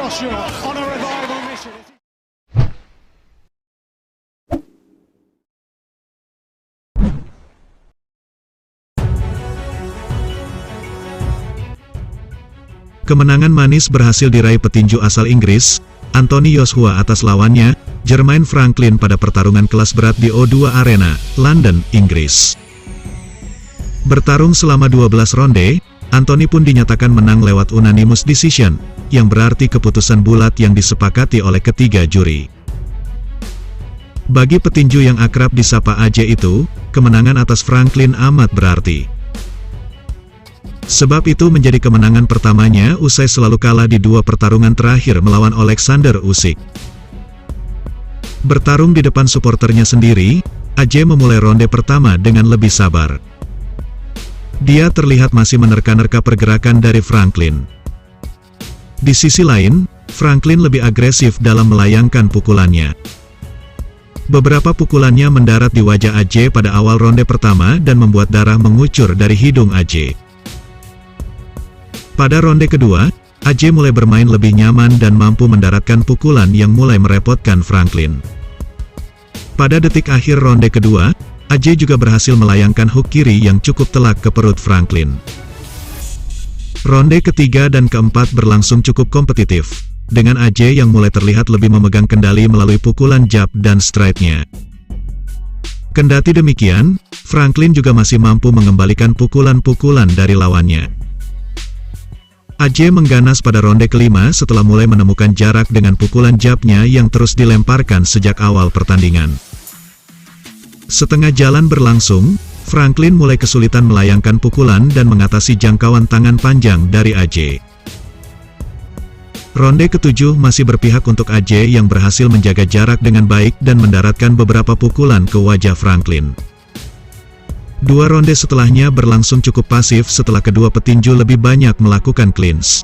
Joshua on a revival mission. Kemenangan manis berhasil diraih petinju asal Inggris, Anthony Joshua atas lawannya, Jermaine Franklin pada pertarungan kelas berat di O2 Arena, London, Inggris. Bertarung selama 12 ronde, Anthony pun dinyatakan menang lewat unanimous decision, yang berarti keputusan bulat yang disepakati oleh ketiga juri. Bagi petinju yang akrab disapa AJ itu, kemenangan atas Franklin amat berarti. Sebab itu menjadi kemenangan pertamanya usai selalu kalah di dua pertarungan terakhir melawan Alexander Usyk. Bertarung di depan suporternya sendiri, AJ memulai ronde pertama dengan lebih sabar. Dia terlihat masih menerka-nerka pergerakan dari Franklin. Di sisi lain, Franklin lebih agresif dalam melayangkan pukulannya. Beberapa pukulannya mendarat di wajah AJ pada awal ronde pertama dan membuat darah mengucur dari hidung AJ. Pada ronde kedua, AJ mulai bermain lebih nyaman dan mampu mendaratkan pukulan yang mulai merepotkan Franklin. Pada detik akhir ronde kedua, AJ juga berhasil melayangkan hook kiri yang cukup telak ke perut Franklin. Ronde ketiga dan keempat berlangsung cukup kompetitif, dengan AJ yang mulai terlihat lebih memegang kendali melalui pukulan jab dan stride-nya. Kendati demikian, Franklin juga masih mampu mengembalikan pukulan-pukulan dari lawannya. AJ mengganas pada ronde kelima setelah mulai menemukan jarak dengan pukulan jabnya yang terus dilemparkan sejak awal pertandingan. Setengah jalan berlangsung, Franklin mulai kesulitan melayangkan pukulan dan mengatasi jangkauan tangan panjang dari AJ. Ronde ketujuh masih berpihak untuk AJ yang berhasil menjaga jarak dengan baik dan mendaratkan beberapa pukulan ke wajah Franklin. Dua ronde setelahnya berlangsung cukup pasif setelah kedua petinju lebih banyak melakukan clinch.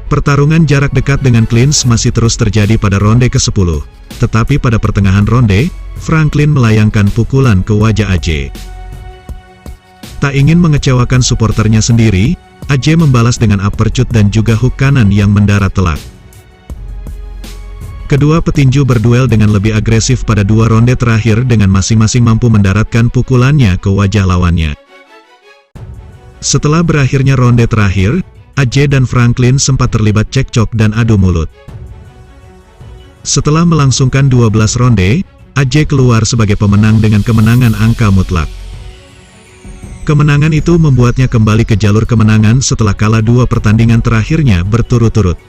Pertarungan jarak dekat dengan clinch masih terus terjadi pada ronde ke-10, tetapi pada pertengahan ronde, Franklin melayangkan pukulan ke wajah AJ. Tak ingin mengecewakan suporternya sendiri, AJ membalas dengan uppercut dan juga hook kanan yang mendarat telak. Kedua petinju berduel dengan lebih agresif pada dua ronde terakhir dengan masing-masing mampu mendaratkan pukulannya ke wajah lawannya. Setelah berakhirnya ronde terakhir, AJ dan Franklin sempat terlibat cekcok dan adu mulut. Setelah melangsungkan 12 ronde, AJ keluar sebagai pemenang dengan kemenangan angka mutlak. Kemenangan itu membuatnya kembali ke jalur kemenangan setelah kalah dua pertandingan terakhirnya berturut-turut.